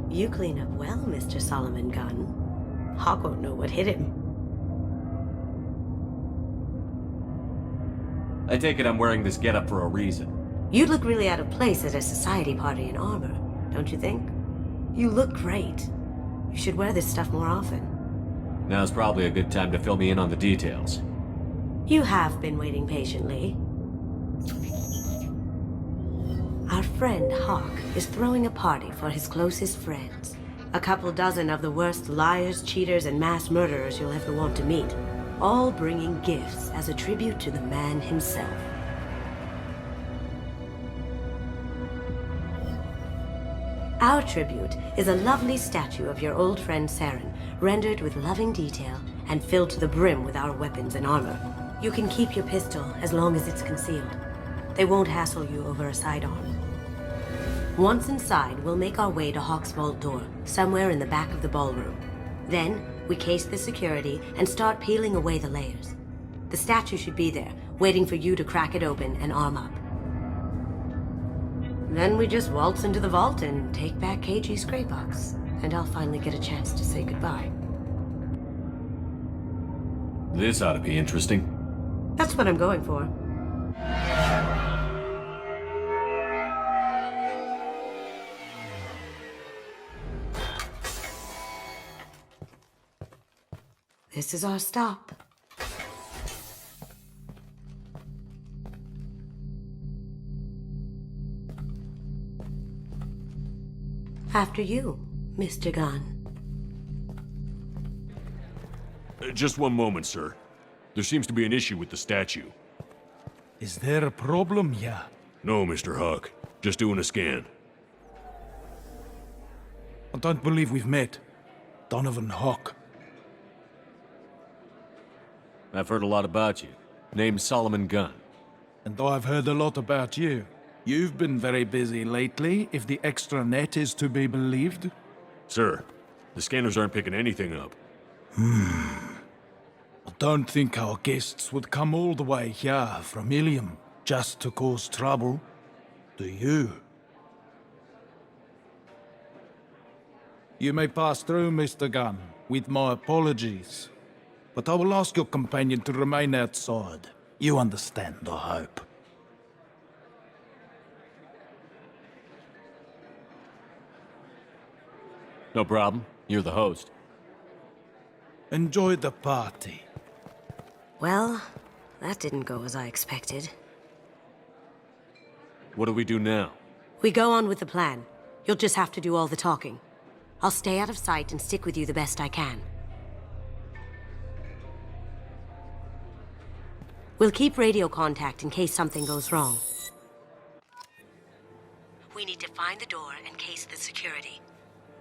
You clean up well, Mr. Solomon Gunn. Hawk won't know what hit him. I take it I'm wearing this getup for a reason. You'd look really out of place at a society party in armor, don't you think? You look great. You should wear this stuff more often. Now's probably a good time to fill me in on the details. You have been waiting patiently. Our friend Hawk is throwing a party for his closest friends. A couple dozen of the worst liars, cheaters, and mass murderers you'll ever want to meet. All bringing gifts as a tribute to the man himself. Our tribute is a lovely statue of your old friend Saren, rendered with loving detail and filled to the brim with our weapons and armor. You can keep your pistol as long as it's concealed. They won't hassle you over a sidearm. Once inside, we'll make our way to Hawk's vault door, somewhere in the back of the ballroom. Then, we case the security and start peeling away the layers. The statue should be there, waiting for you to crack it open and arm up. Then we just waltz into the vault and take back KG's gray box, and I'll finally get a chance to say goodbye. This ought to be interesting. That's what I'm going for. This is our stop. After you, Mr. Gunn. Just one moment, sir. There seems to be an issue with the statue. Is there a problem here? No, Mr. Hawk. Just doing a scan. I don't believe we've met. Donovan Hawk. I've heard a lot about you. Name's Solomon Gunn. And I've heard a lot about you. You've been very busy lately, if the extranet is to be believed. Sir, the scanners aren't picking anything up. I don't think our guests would come all the way here from Ilium just to cause trouble. Do you? You may pass through, Mr. Gunn, with my apologies. But I will ask your companion to remain outside. You understand, I hope. No problem. You're the host. Enjoy the party. Well, that didn't go as I expected. What do we do now? We go on with the plan. You'll just have to do all the talking. I'll stay out of sight and stick with you the best I can. We'll keep radio contact in case something goes wrong. We need to find the door and case the security.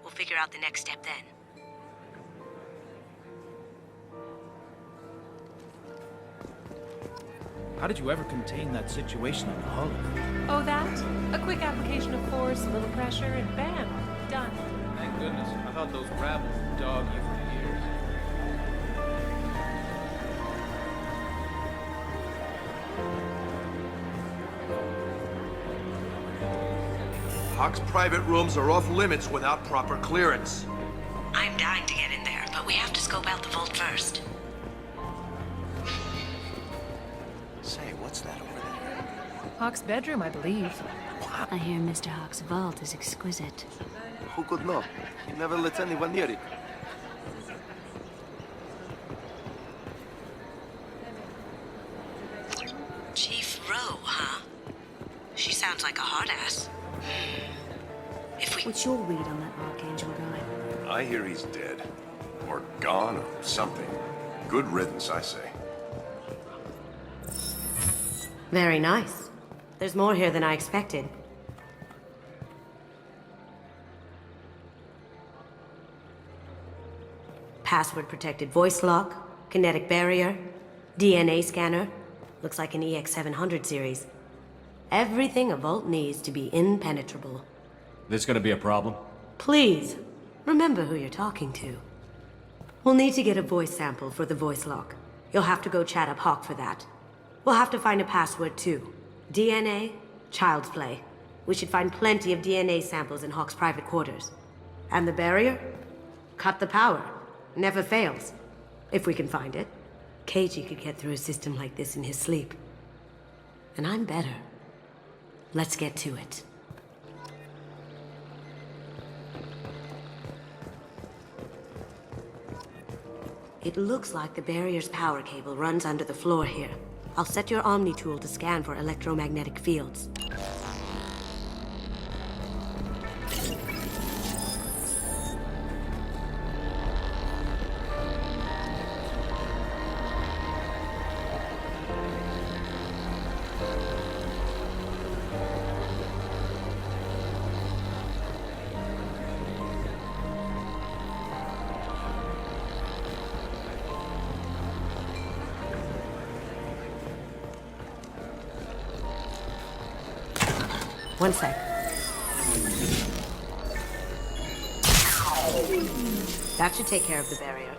We'll figure out the next step then. How did you ever contain that situation in the hull? Oh, that? A quick application of force, a little pressure, and bam, done. Thank goodness. I thought those rabble would dog you for years. Hawk's private rooms are off limits without proper clearance. I'm dying to get in there, but we have to scope out the vault first. Say, what's that over there? Hawk's bedroom, I believe. I hear Mr. Hawk's vault is exquisite. Who could know? He never lets anyone near it. Chief Rowe, huh? She sounds like a hard ass. If we... What's your read on that Archangel guy? I hear he's dead. Or gone, or something. Good riddance, I say. Very nice. There's more here than I expected. Password-protected voice lock, kinetic barrier, DNA scanner. Looks like an EX700 series. Everything a vault needs to be impenetrable. This gonna be a problem? Please, remember who you're talking to. We'll need to get a voice sample for the voice lock. You'll have to go chat up Hawk for that. We'll have to find a password too. DNA, child's play. We should find plenty of DNA samples in Hawk's private quarters. And the barrier? Cut the power. Never fails. If we can find it. Keiji could get through a system like this in his sleep. And I'm better. Let's get to it. It looks like the barrier's power cable runs under the floor here. I'll set your Omni tool to scan for electromagnetic fields. One sec. That should take care of the barrier.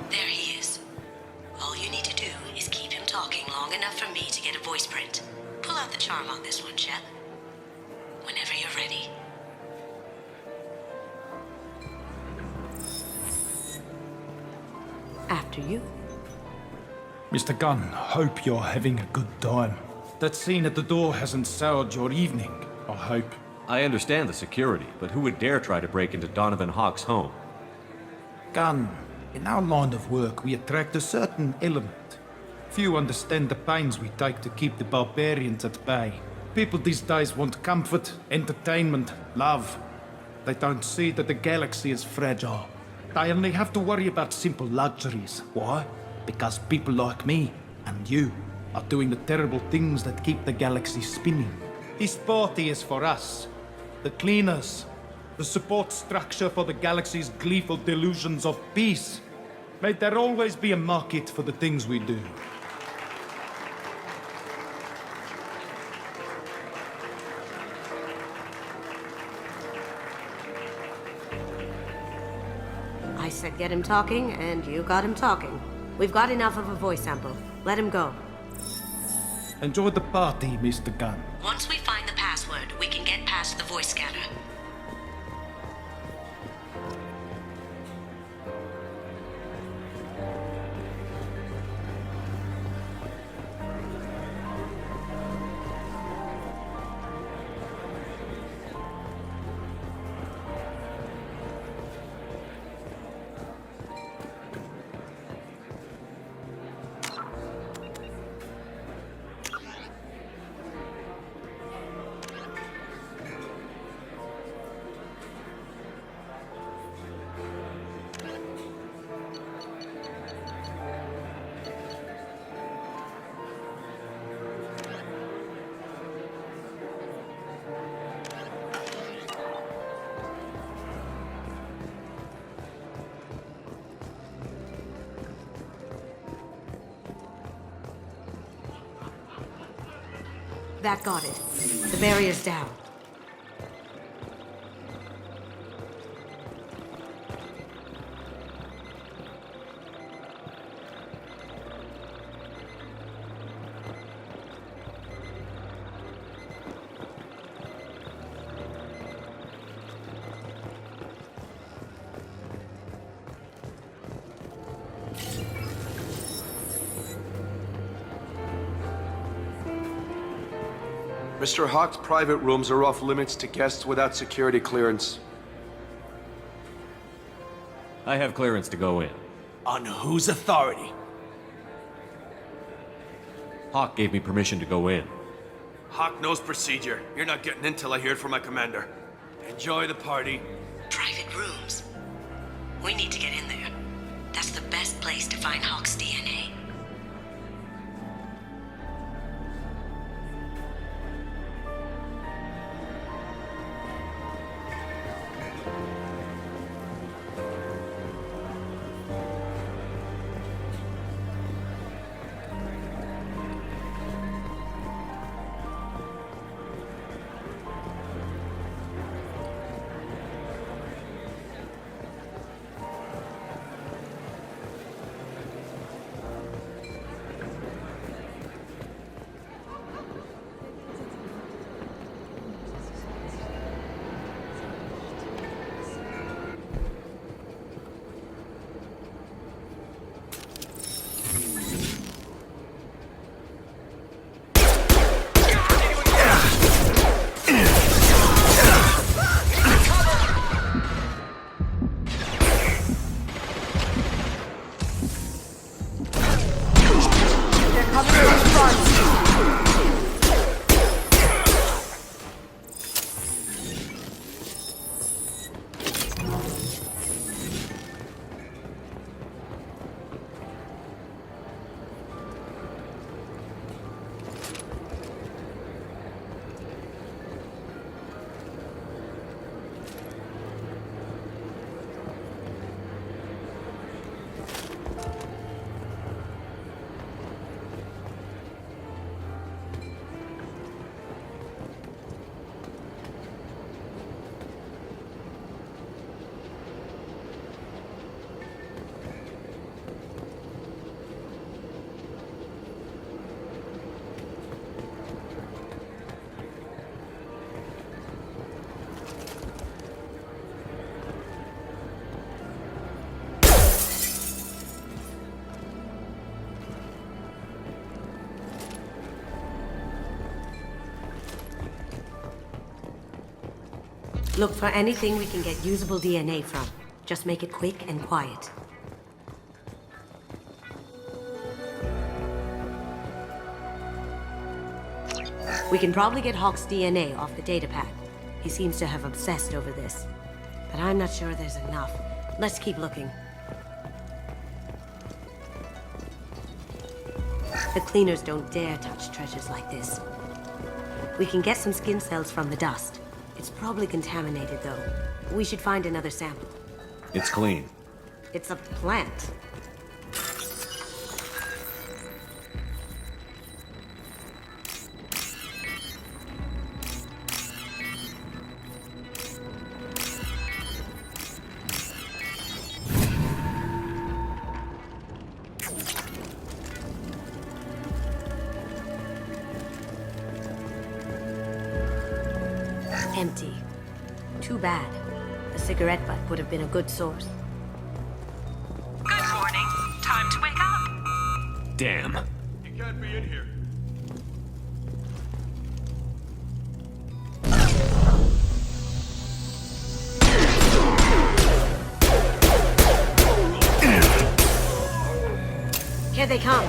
There he is. All you need to do is keep him talking long enough for me to get a voice print. Pull out the charm on this one, Shep. Whenever you're ready. After you. Mr. Gunn, hope you're having a good time. That scene at the door hasn't soured your evening, I hope. I understand the security, but who would dare try to break into Donovan Hawk's home? Gunn, in our line of work, we attract a certain element. Few understand the pains we take to keep the barbarians at bay. People these days want comfort, entertainment, love. They don't see that the galaxy is fragile. They only have to worry about simple luxuries. Why? Because people like me and you are doing the terrible things that keep the galaxy spinning. This party is for us, the cleaners, the support structure for the galaxy's gleeful delusions of peace. May there always be a market for the things we do. I said get him talking, and you got him talking. We've got enough of a voice sample. Let him go. Enjoy the party, Mr. Gunn. Once we find the password, we can get past the voice scanner. That got it. The barrier's down. Mr. Hawk's private rooms are off limits to guests without security clearance. I have clearance to go in. On whose authority? Hawk gave me permission to go in. Hawk knows procedure. You're not getting in till I hear it from my commander. Enjoy the party. Private rooms. We need to get in there. That's the best place to find Hawk's DNA. Look for anything we can get usable DNA from. Just make it quick and quiet. We can probably get Hawk's DNA off the datapad. He seems to have obsessed over this. But I'm not sure there's enough. Let's keep looking. The cleaners don't dare touch treasures like this. We can get some skin cells from the dust. It's probably contaminated, though. We should find another sample. It's clean. It's a plant. Empty. Too bad. A cigarette butt would have been a good source. Good morning. Time to wake up. Damn. He can't be in here. Here they come.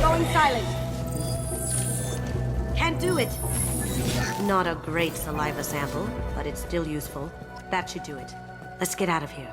Going silent. Can't do it. Not a great saliva sample, but it's still useful. That should do it. Let's get out of here.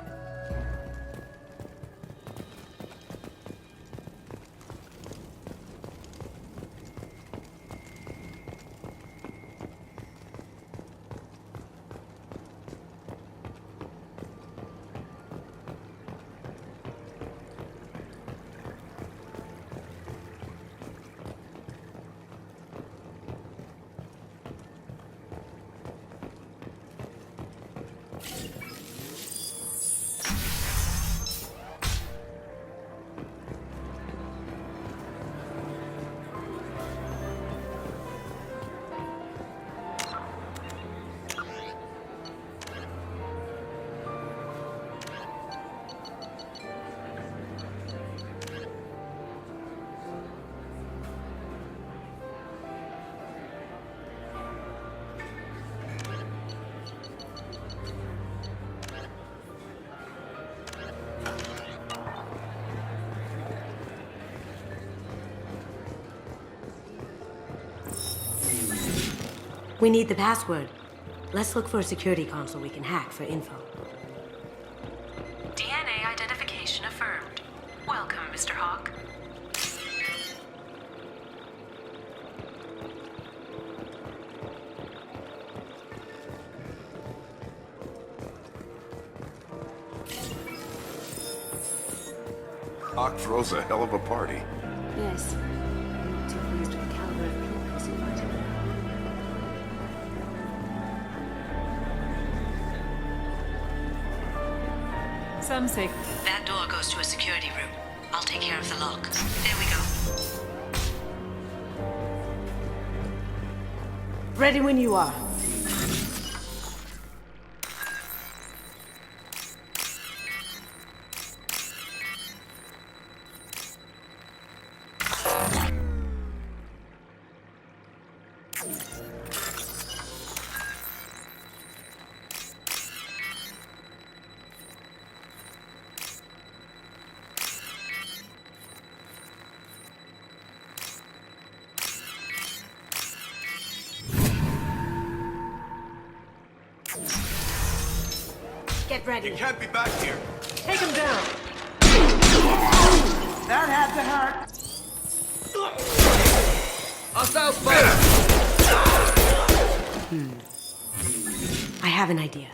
We need the password. Let's look for a security console we can hack for info. DNA identification affirmed. Welcome, Mr. Hawk. Hawk throws a hell of a party. Yes. I'm not too pleased with the caliber of people he's invited. Some say That door goes to a security room. I'll take care of the lock. There we go. Ready when you are. Get ready. You can't be back here. Take him down. That had to hurt. I have an idea.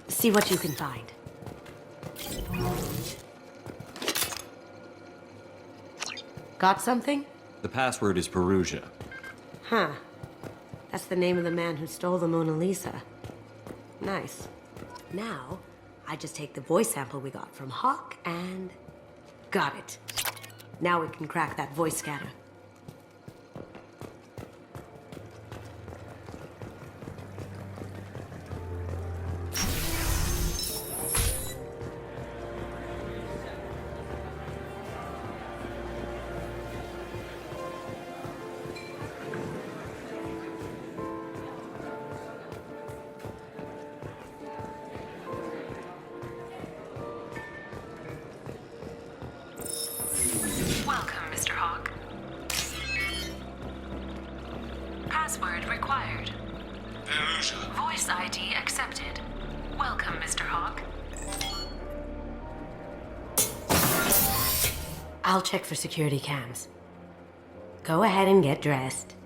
See what you can find. Got something? The password is Perugia. Huh. That's the name of the man who stole the Mona Lisa. Nice. Now, I just take the voice sample we got from Hawk and... got it. Now we can crack that voice scatter. Password required. Voice ID accepted. Welcome, Mr. Hawk. I'll check for security cams. Go ahead and get dressed.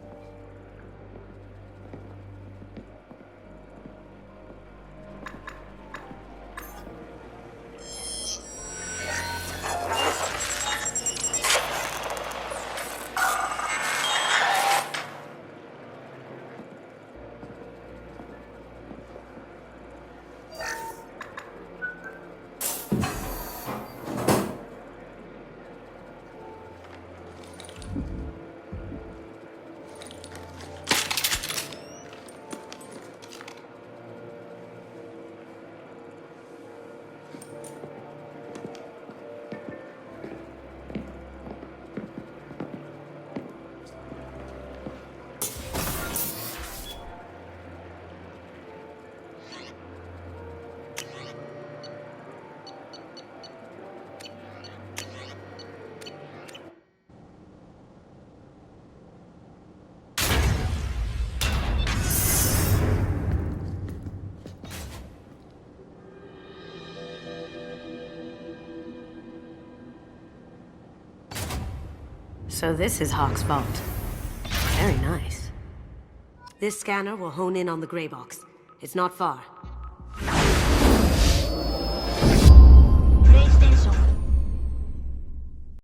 So this is Hawk's vault. Very nice. This scanner will hone in on the gray box. It's not far.